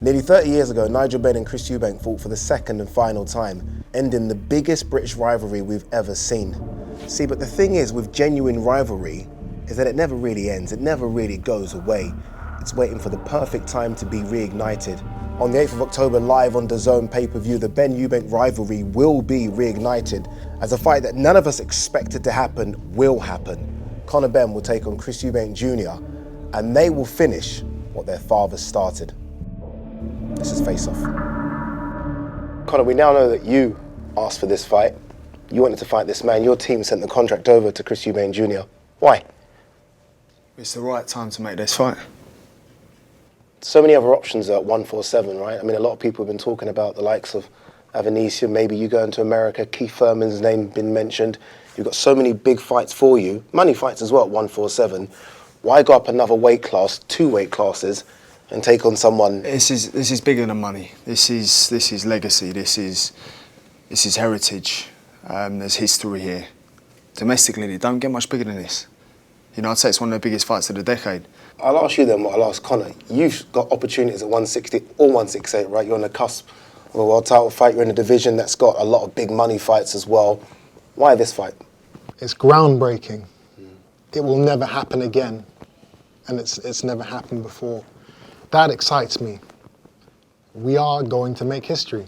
Nearly 30 years ago, Nigel Benn and Chris Eubank fought for the second and final time, ending the biggest British rivalry we've ever seen. See, but the thing is with genuine rivalry is that it never really ends, it never really goes away. It's waiting for the perfect time to be reignited. On the 8th of October, live on DAZN PPV, the Benn-Eubank rivalry will be reignited as a fight that none of us expected to happen will happen. Conor Benn will take on Chris Eubank Jr. and they will finish what their father started. This is Face Off. Conor, we now know that you asked for this fight. You wanted to fight this man. Your team sent the contract over to Chris Eubank Jr. Why? It's the right time to make this fight. So many other options at 147, right? I mean, a lot of people have been talking about the likes of Avanesyan, maybe you going to America, Keith Thurman's name been mentioned. You've got so many big fights for you, money fights as well at 147. Why go up another weight class, 2 weight classes, and take on someone? This is bigger than money. This is legacy. This is heritage. There's history here. Domestically, it don't get much bigger than this. You know, I'd say it's one of the biggest fights of the decade. I'll ask you then what I'll ask Conor. You've got opportunities at 160 or 168, right? You're on the cusp of a world title fight. You're in a division that's got a lot of big money fights as well. Why this fight? It's groundbreaking. It will never happen again, and it's never happened before. That excites me. We are going to make history.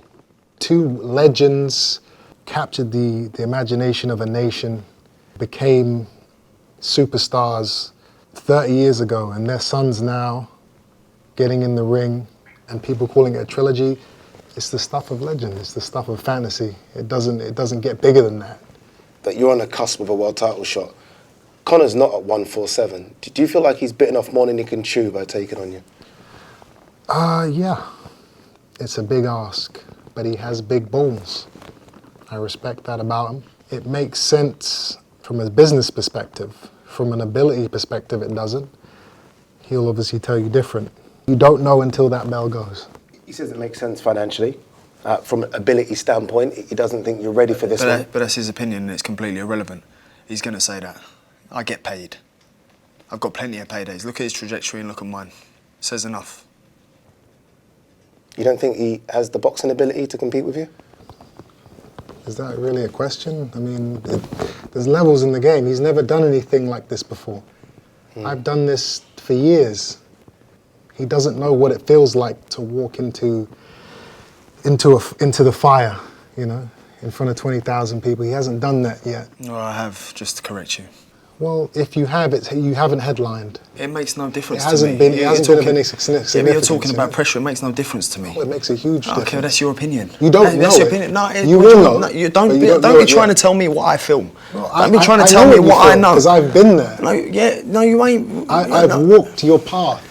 2 legends captured the imagination of a nation, became superstars 30 years ago, and their sons now getting in the ring, and people calling it a trilogy. It's the stuff of legend. It's the stuff of fantasy. It doesn't get bigger than that. But you're on the cusp of a world title shot. Conor's not at 147. Do you feel like he's bitten off more than he can chew by taking on you? Yeah. It's a big ask, but he has big balls. I respect that about him. It makes sense from a business perspective. From an ability perspective, it doesn't. He'll obviously tell you different. You don't know until that bell goes. He says it makes sense financially. From an ability standpoint, he doesn't think you're ready for this one. But that's his opinion, and it's completely irrelevant. He's going to say that. I get paid. I've got plenty of paydays. Look at his trajectory and look at mine. It says enough. You don't think he has the boxing ability to compete with you? Is that really a question? I mean, there's levels in the game. He's never done anything like this before. I've done this for years. He doesn't know what it feels like to walk into the fire, you know, in front of 20,000 people. He hasn't done that yet. No, I have, just to correct you. Well, if you have, you haven't headlined. It makes no difference to me. It hasn't been of any significance. Yeah, but you're talking about pressure. It makes no difference to me. Oh, it makes a huge difference. Okay, that's your opinion. You don't know. That's your opinion. No, you will know. No, you don't be trying to tell me what I feel. Well, don't be trying to tell me what I know. Because I've been there. No, you ain't. I've walked your path.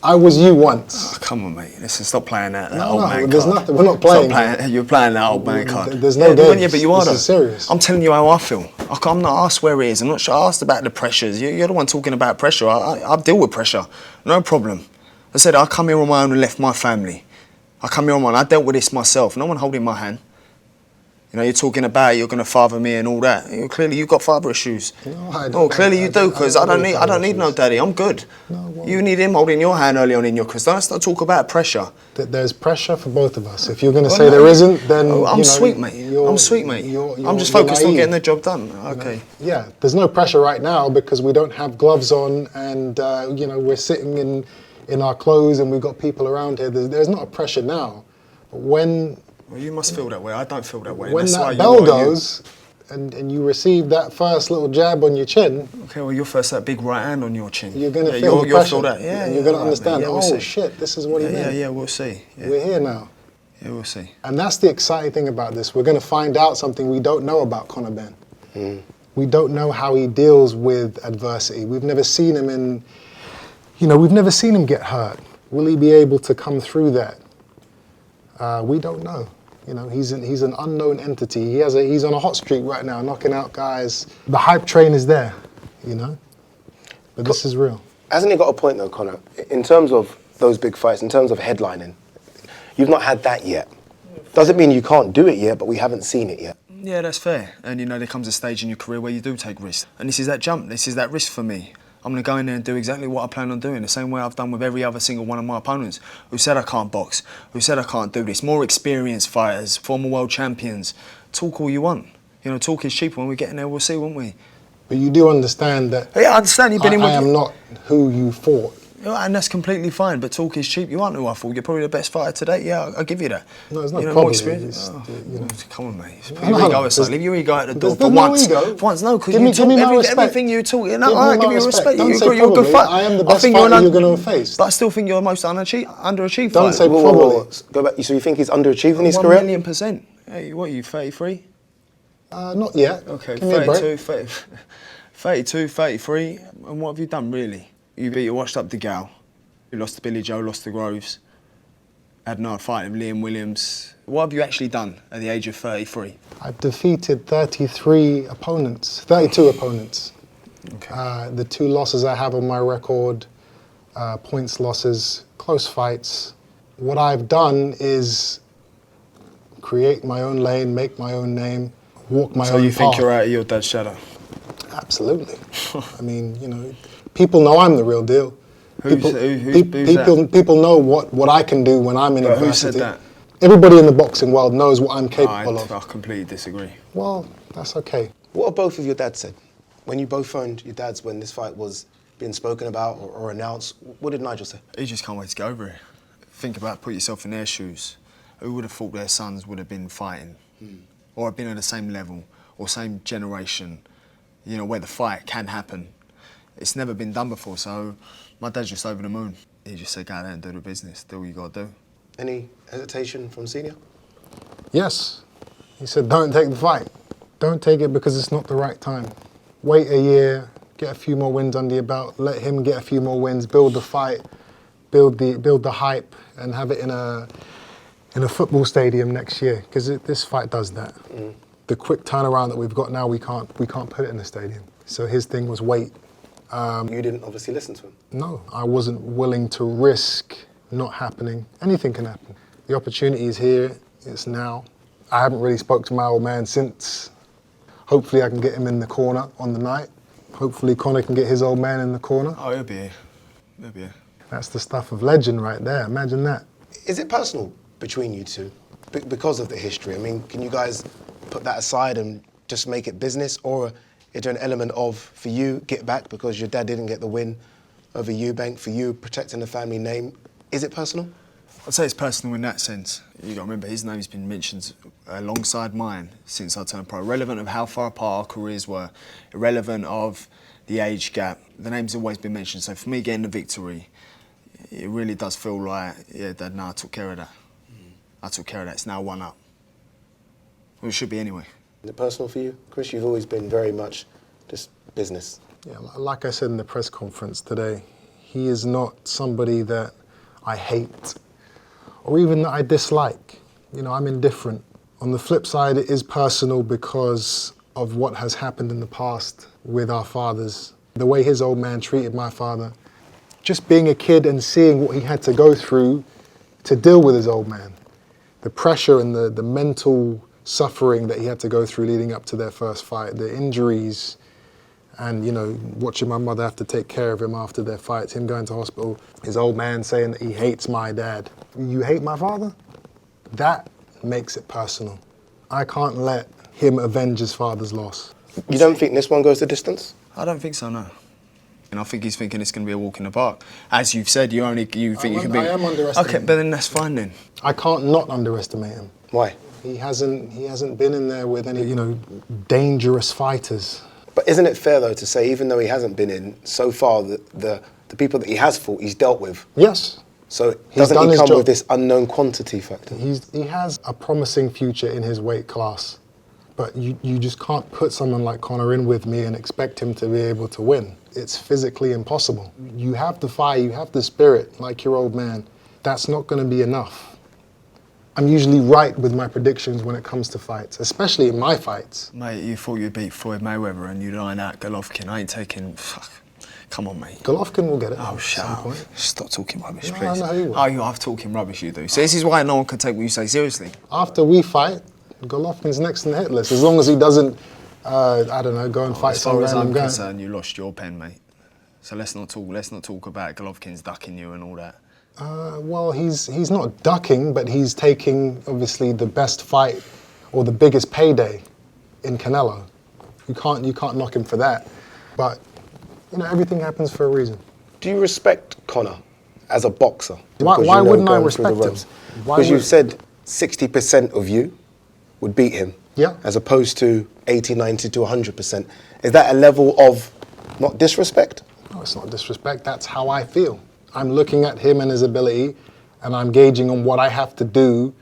I was you once. Oh, come on, mate. Listen, stop playing that No, old man there's card. nothing. We're not playing. Stop playing. You're playing that old man card. There's no games. Yeah, but you are This is serious. I'm telling you how I feel. I'm not asked where it is. I'm not sure asked about the pressures. You're the one talking about pressure. I deal with pressure. No problem. I said I come here on my own and left my family. I come here on my own. I dealt with this myself. No one holding my hand. You know, you're talking about you're going to father me and all that. Clearly, you've got father issues. No, I don't. Oh, clearly you do, because I don't need no daddy. I'm good. No, well, you need him holding your hand early on in your career. Let's not talk about pressure. There's pressure for both of us. If you're going to say there isn't, then I'm sweet, mate. I'm sweet, mate. I'm just focused on getting the job done. Okay. Yeah, there's no pressure right now because we don't have gloves on, and you know, we're sitting in our clothes, and we've got people around here. There's not a pressure now, but when. Well, you must feel that way. I don't feel that way. When that bell goes and you receive that first little jab on your chin. Okay, well, you're first that big right hand on your chin. You're going to feel the pressure. Feel that. Yeah, and you're going to understand, we'll shit, this is what he meant. Yeah, we'll see. Yeah. We're here now. Yeah, we'll see. And that's the exciting thing about this. We're going to find out something we don't know about Conor Benn. We don't know how he deals with adversity. We've never seen him we've never seen him get hurt. Will he be able to come through that? We don't know. You know, he's an unknown entity. He's on a hot streak right now, knocking out guys. The hype train is there, you know. But this is real. Hasn't he got a point though, Conor? In terms of those big fights, in terms of headlining, you've not had that yet. Doesn't mean you can't do it yet, but we haven't seen it yet. Yeah, that's fair. And you know, there comes a stage in your career where you do take risks. And this is that jump. This is that risk for me. I'm going to go in there and do exactly what I plan on doing, the same way I've done with every other single one of my opponents who said I can't box, who said I can't do this. More experienced fighters, former world champions. Talk all you want. You know, talk is cheap. When we get in there, we'll see, won't we? But you do understand that Yeah, I understand you've been in with... I am not who you fought. And that's completely fine, but talk is cheap. You aren't who I thought. You're probably the best fighter today. Yeah, I'll give you that. No, it's not you know, probably. more experience. You know. Come on, mate. Put No, your ego aside. Leave your ego at the door there's for no once. ego. For once, no, because Give you me talk my respect. everything you talk. No, Give me I my give you respect. respect. Don't You're, say you're a good probably. fighter. I am the best fighter you're going to face. But I still think you're the most underachieved Don't fighter. say probably. Go back. So you think he's underachieved in his 1 career? million %. Hey, what are you, 33? Not yet. Okay, Give me a break. 32, 33. And what have you done, really? You beat a washed-up DeGale. You lost to Billy Joe, lost to Groves. Had another fight with Liam Williams. What have you actually done at the age of 33? I've defeated 32 opponents. Okay. The 2 losses I have on my record, points losses, close fights. What I've done is create my own lane, make my own name, walk my own path. So you think you're out of your dad's shadow? Absolutely. I mean, you know, people know I'm the real deal. Who's that? People know what I can do when I'm in adversity. Who said that? Everybody in the boxing world knows what I'm capable of. I completely disagree. Well, that's okay. What have both of your dads said? When you both phoned your dads when this fight was being spoken about or announced, what did Nigel say? He just can't wait to get over it. Think about, put yourself in their shoes. Who would have thought their sons would have been fighting? Or have been at the same level or same generation, you know, where the fight can happen. It's never been done before, so my dad's just over the moon. He just said, go out there and do the business, do what you got to do. Any hesitation from Senior? Yes. He said, don't take the fight. Don't take it because it's not the right time. Wait a year, get a few more wins under your belt, let him get a few more wins, build the fight, build the hype, and have it in a football stadium next year, because this fight does that. The quick turnaround that we've got now, we can't put it in the stadium. So his thing was wait. You didn't obviously listen to him. No, I wasn't willing to risk not happening. Anything can happen. The opportunity is here, it's now. I haven't really spoke to my old man since. Hopefully I can get him in the corner on the night. Hopefully Conor can get his old man in the corner. Oh, he'll be here. He'll be here. That's the stuff of legend right there, imagine that. Is it personal between you two because of the history? I mean, can you guys put that aside and just make it business, or is there an element of, for you, get back because your dad didn't get the win over Eubank, for you protecting the family name? Is it personal? I'd say it's personal in that sense. You got to remember, his name's been mentioned alongside mine since I turned pro. Irrelevant of how far apart our careers were, irrelevant of the age gap, the name's always been mentioned. So for me getting the victory, it really does feel like, yeah, Dad, no, I took care of that. I took care of that. It's now 1-up. Well, it should be anyway. Is it personal for you? Chris, you've always been very much just business. Yeah, like I said in the press conference today, he is not somebody that I hate or even that I dislike. You know, I'm indifferent. On the flip side, it is personal because of what has happened in the past with our fathers. The way his old man treated my father. Just being a kid and seeing what he had to go through to deal with his old man. The pressure and the mental suffering that he had to go through leading up to their first fight, the injuries, and, you know, watching my mother have to take care of him after their fights, him going to hospital, his old man saying that he hates my dad. You hate my father? That makes it personal. I can't let him avenge his father's loss. You don't think this one goes the distance? I don't think so, no. And I think he's thinking it's going to be a walk in the park. As you've said, you think you can be... I am underestimating. Okay, but then that's fine then. I can't not underestimate him. Why? He hasn't been in there with any, you know, dangerous fighters. But isn't it fair, though, to say, even though he hasn't been in, so far, the people that he has fought, he's dealt with? Yes. So He's doesn't done he his come job. with this unknown quantity factor? He has a promising future in his weight class. But you just can't put someone like Conor in with me and expect him to be able to win. It's physically impossible. You have the fire, you have the spirit, like your old man. That's not going to be enough. I'm usually right with my predictions when it comes to fights, especially in my fights. Mate, you thought you'd beat Floyd Mayweather and you'd line out Golovkin. I ain't taking... Fuck. Come on, mate. Golovkin will get it. Oh, at shut some up. point. Stop talking rubbish, No, please. I know you will. Oh, you are talking rubbish, you do. So this is why no one can take what you say seriously. After we fight, Golovkin's next in the hit list, as long as he doesn't, I don't know, go and fight As some far as random I'm guy. concerned, you lost your pen, mate. So let's not talk about Golovkin's ducking you and all that. Well, he's not ducking, but he's taking obviously the best fight or the biggest payday in Canelo. You can't knock him for that. But you know, everything happens for a reason. Do you respect Conor as a boxer? Why wouldn't I respect him? Because you've said 60% of you would beat him. Yeah. As opposed to 80, 90 to 100%. Is that a level of not disrespect? No, it's not disrespect. That's how I feel. I'm looking at him and his ability, and I'm gauging on what I have to do,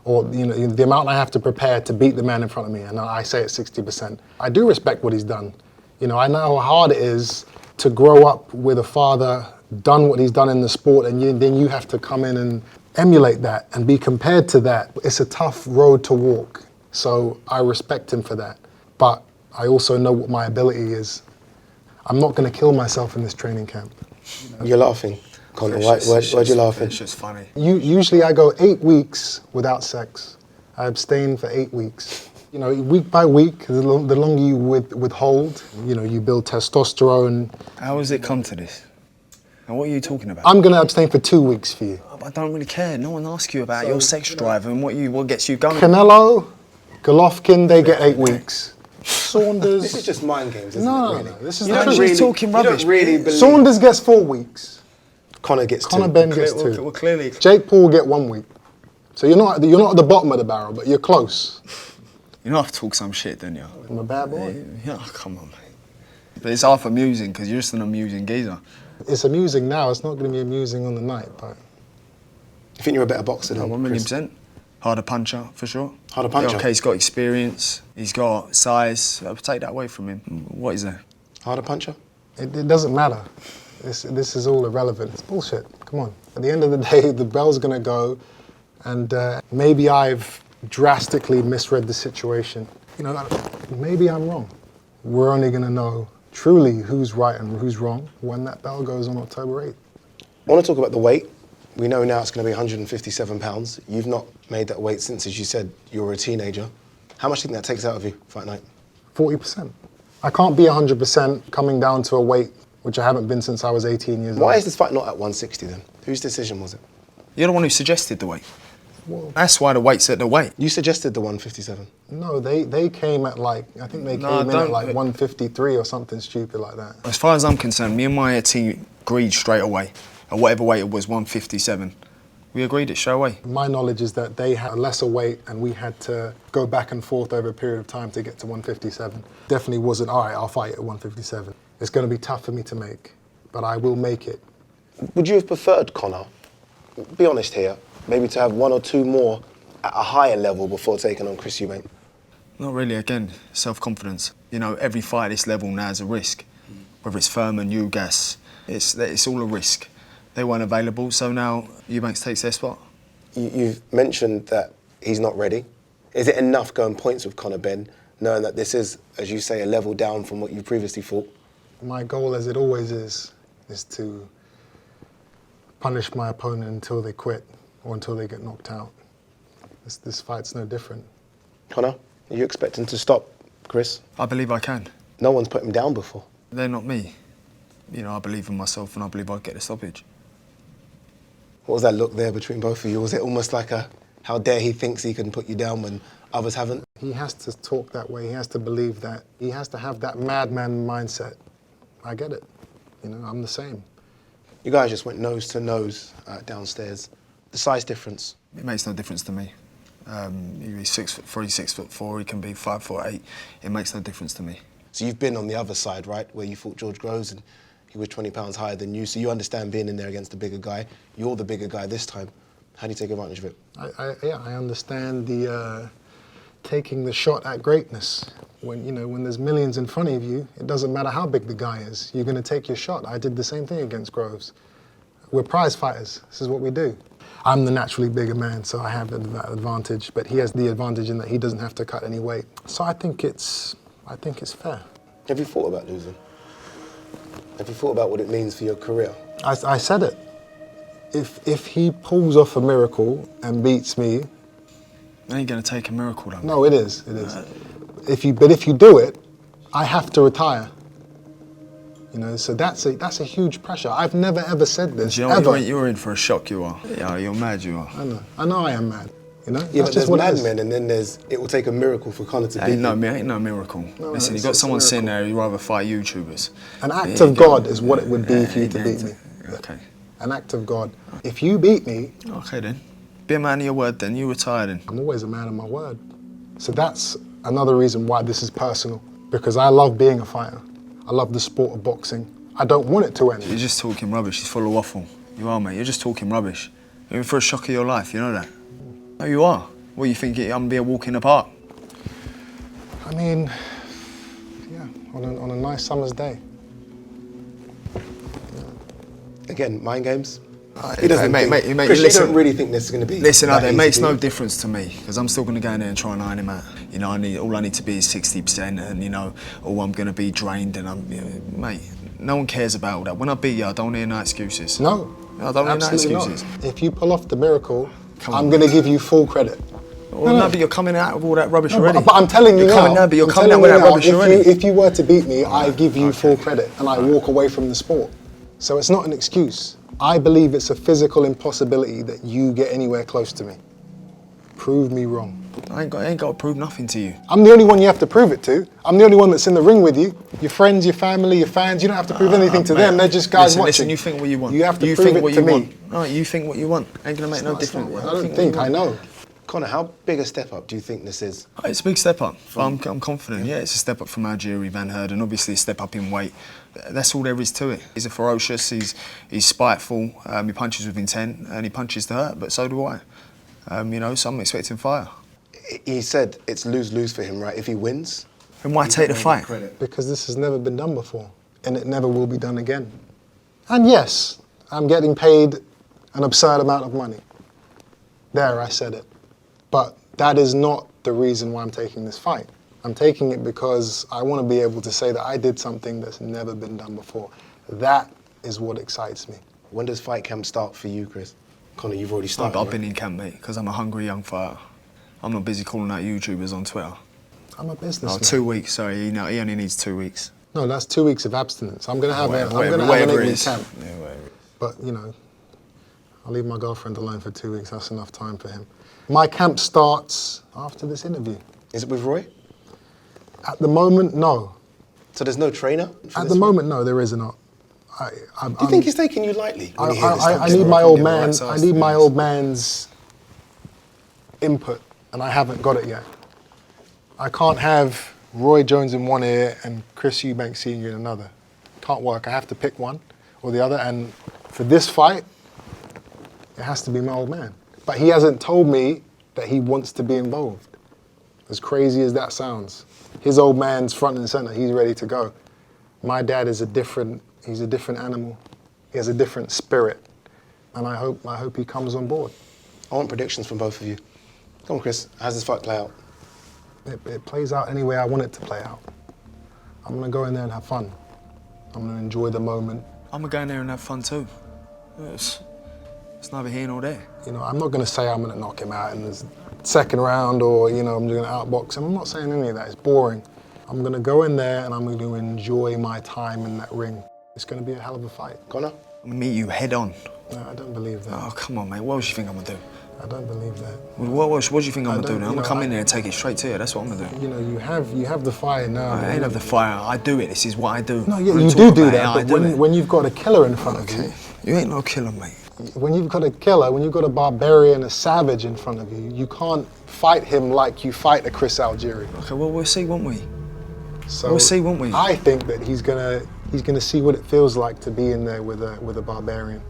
or the amount I have to prepare to beat the man in front of me. And I say it's 60%. I do respect what he's done. You know, I know how hard it is to grow up with a father, done what he's done in the sport, and then you have to come in and emulate that and be compared to that. It's a tough road to walk. So I respect him for that. But I also know what my ability is. I'm not going to kill myself in this training camp. You're laughing, Conor. Why'd you laughing? It's just funny. Usually I go 8 weeks without sex. I abstain for 8 weeks. You know, week by week, the longer you withhold, you know, you build testosterone. How has it come to this? And what are you talking about? I'm going to abstain for 2 weeks for you. I don't really care. No one asks you about your sex drive and what gets you going. Canelo, Golovkin, they get 8 weeks. Saunders. This is just mind games, isn't No, it? Really? no, this is You the don't truth. really talking rubbish. You don't really believe. Saunders gets 4 weeks. Conor gets Conor 2. Benn gets 2. Well, clearly. Jake Paul will get 1 week. So you're not at the bottom of the barrel, but you're close. You know I have to talk some shit, don't you? I'm a bad boy. Yeah, come on, mate. But it's half amusing because you're just an amusing geezer. It's amusing now. It's not going to be amusing on the night, but You think you're a better boxer than 1,000,000%. Harder puncher, for sure. Harder puncher? Yeah, okay, he's got experience, he's got size. I'll take that away from him. What is there? Harder puncher? it doesn't matter. This is all irrelevant. It's bullshit. Come on. At the end of the day, the bell's going to go, and maybe I've drastically misread the situation. You know, maybe I'm wrong. We're only going to know truly who's right and who's wrong when that bell goes on October 8th. I want to talk about the weight. We know now it's going to be 157 pounds. You've not made that weight since, as you said, you were a teenager. How much do you think that takes out of you, fight night? 40%. I can't be 100% coming down to a weight which I haven't been since I was 18 years old. Why is this fight not at 160 then? Whose decision was it? You're the one who suggested the weight. Well, That's why the weight's at the weight. You suggested the 157. no, they came at like, I think they No, came in at don't- like 153 or something stupid like that. As far as I'm concerned, me and my team agreed straight away. At whatever weight it was, 157. We agreed it straight away. My knowledge is that they had a lesser weight and we had to go back and forth over a period of time to get to 157. Definitely wasn't, all right, I'll fight at 157. It's going to be tough for me to make, but I will make it. Would you have preferred Conor, be honest here, maybe to have 1 or 2 more at a higher level before taking on Chris Eubank? Not really, again, self-confidence. You know, every fight at this level now is a risk. Whether it's Furman, Ugas, it's all a risk. They weren't available, so now Eubanks takes their spot. You've mentioned that he's not ready. Is it enough going points with Conor Benn, knowing that this is, as you say, a level down from what you previously fought? My goal, as it always is to punish my opponent until they quit or until they get knocked out. This fight's no different. Conor, are you expecting to stop Chris? I believe I can. No one's put him down before. They're not me. You know, I believe in myself and I believe I'll get the stoppage. What was that look there between both of you? Was it almost like a, how dare he thinks he can put you down when others haven't? He has to talk that way. He has to believe that. He has to have that madman mindset. I get it. You know, I'm the same. You guys just went nose to nose downstairs. The size difference. It makes no difference to me. He's 6'3", 6'4", he can be 5'8". It makes no difference to me. So you've been on the other side, right, where you fought George Groves and he was 20 pounds higher than you, so you understand being in there against the bigger guy. You're the bigger guy this time. How do you take advantage of it? I understand the taking the shot at greatness. When there's millions in front of you, it doesn't matter how big the guy is. You're going to take your shot. I did the same thing against Groves. We're prize fighters. This is what we do. I'm the naturally bigger man, so I have that advantage, but he has the advantage in that he doesn't have to cut any weight. So I think it's fair. Have you thought about losing? Have you thought about what it means for your career? I said it. If he pulls off a miracle and beats me, It ain't going to take a miracle, though. no, it is. If you do it, I have to retire. You know, so that's a huge pressure. I've never ever said this, You know, ever. you're in for a shock, you are. Yeah, you're mad, you are. I know I am mad. You know, Yeah, that's but just there's what it is. madmen, and then it will take a miracle for Conor to beat Ain't you. no miracle. No, Listen, it's you got a someone sitting miracle. there who'd rather fight YouTubers. An act of God is what it would be for you to Yeah, beat me. Okay. An act of God. If you beat me, Okay then. Be a man of your word then. You retire then. I'm always a man of my word. So that's another reason why this is personal. Because I love being a fighter. I love the sport of boxing. I don't want it to end. You're just talking rubbish. It's full of waffle. You are, mate. You're just talking rubbish. You're in for a shock of your life. You know that. No, you are. What, you think I'm gonna be a walk in the park? I mean, yeah, on a nice summer's day. Again, mind games. He He doesn't mate, think, mate, Chris, listen, you don't really think this is going to be Listen, that it easy, makes do no you? difference to me because I'm still going to go in there and try and iron him out. You know, all I need to be is 60%, and you know, or I'm going to be drained, and I'm, you know, mate. No one cares about all that. When I beat you, I don't hear no excuses. No, I don't hear no absolutely excuses. not. If you pull off the miracle, Come on. I'm going to give you full credit. Well, no, but you're coming out with all that rubbish No, already. but I'm telling you you're now. Coming, no, but you're I'm coming out telling with you that now, rubbish already. If you were to beat me, I give you full credit and I walk away from the sport. So it's not an excuse. I believe it's a physical impossibility that you get anywhere close to me. Prove me wrong. I ain't got to prove nothing to you. I'm the only one you have to prove it to. I'm the only one that's in the ring with you. Your friends, your family, your fans, you don't have to prove anything to Mate, them. They're just guys listen, watching. Listen, you think what you want. You have to you prove think it what to you me. want. All right, you think what you want. Ain't gonna make no difference. I don't think, I know. Conor, how big a step up do you think this is? Oh, it's a big step up. I'm confident. Yeah, it's a step up from Algeria, Van Herden. Obviously, a step up in weight. That's all there is to it. He's a ferocious. He's spiteful. He punches with intent, and he punches to hurt. But so do I. You know, so I'm expecting fire. He said it's lose-lose for him, right? If he wins, And why take the fight? Because this has never been done before, and it never will be done again. And yes, I'm getting paid an absurd amount of money. There, I said it. But that is not the reason why I'm taking this fight. I'm taking it because I want to be able to say that I did something that's never been done before. That is what excites me. when does fight camp start for you, Chris? Conor, you've already started. I've been in camp, mate, because I'm a hungry young fighter. I'm not busy calling out YouTubers on Twitter. I'm a businessman. Oh, 2 weeks, sorry, he only needs 2 weeks. No, that's 2 weeks of abstinence. I'm going to have an whatever it 8-week is. camp. Yeah, whatever it is. But, you know, I'll leave my girlfriend alone for 2 weeks. That's enough time for him. My camp starts after this interview. Is it with Roy? At the moment, no. So there's no trainer? for At this the one? moment, no, there is not. Do you think he's taking you lightly? When you hear this I stuff? need my old man. right I size, need to be my honest. old man's input, and I haven't got it yet. I can't have Roy Jones in one ear and Chris Eubank Sr. in another. Can't work. I have to pick one or the other. And for this fight, it has to be my old man. But he hasn't told me that he wants to be involved. As crazy as that sounds, his old man's front and center. He's ready to go. My dad is he's a different animal. He has a different spirit. And I hope he comes on board. I want predictions from both of you. Come on, Chris. How's this fight play out? It plays out any way I want it to play out. I'm gonna go in there and have fun. I'm gonna enjoy the moment. I'm gonna go in there and have fun too. It's neither here nor there. You know, I'm not gonna say I'm gonna knock him out in the second round or, you know, I'm gonna outbox him. I'm not saying any of that, it's boring. I'm gonna go in there and I'm gonna enjoy my time in that ring. It's gonna be a hell of a fight. Conor? I'm gonna meet you head on. No, I don't believe that. Oh, come on, mate. What else you think I'm gonna do? I don't believe that. What do you think I'm gonna do don't- now? you I'm gonna know, come in there and take it straight to you. That's what I'm gonna do. You know, you have the fire now. I but ain't have the fire. I do it. This is what I do. No, yeah, What you I'm do talking do about, that, yeah, I but do it. when you've got a killer in front of Okay. you, You ain't no killer, mate. when you've got a killer, when you've got a barbarian, a savage in front of you, you can't fight him like you fight a Chris Algieri. Okay, well, we'll see, won't we? So We'll see, won't we? I think that he's gonna see what it feels like to be in there with a barbarian.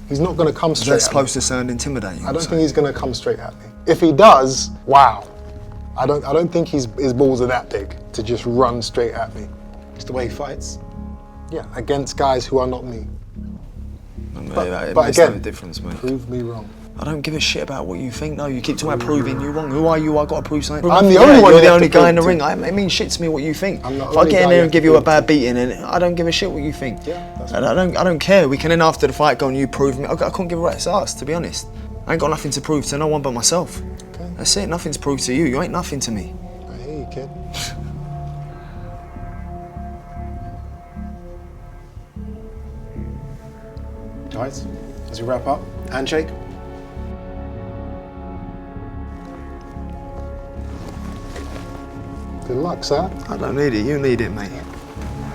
He's not gonna come straight That's at supposed to sound intimidating. me. I don't think he's gonna come straight at me. If he does, wow. I don't think his balls are that big to just run straight at me. It's the way he fights. Yeah, against guys who are not me. It But makes no again, difference, mate. prove me wrong. I don't give a shit about what you think. No, you keep talking about proving you wrong. Who are you? I got to prove something. I'm the only one You're you the have only to guy in the prove ring. to. It means shit to me what you think. I'm the If I only get in guy there you and give have to you a prove bad beating, and I don't give a shit what you think. Yeah, that's And I don't care. We can then after the fight go and you prove me. I couldn't give a rat's ass, to be honest. I ain't got nothing to prove to no one but myself. Okay. That's it. Nothing to prove to you. You ain't nothing to me. I hear you, kid. Guys, as we wrap up, handshake. Good luck, sir. I don't need it, you need it, mate.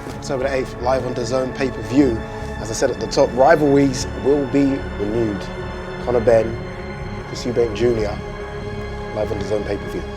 October the 8th, live on DAZN pay-per-view. As I said at the top, rivalries will be renewed. Conor Benn, Eubank Jr, live on DAZN pay-per-view.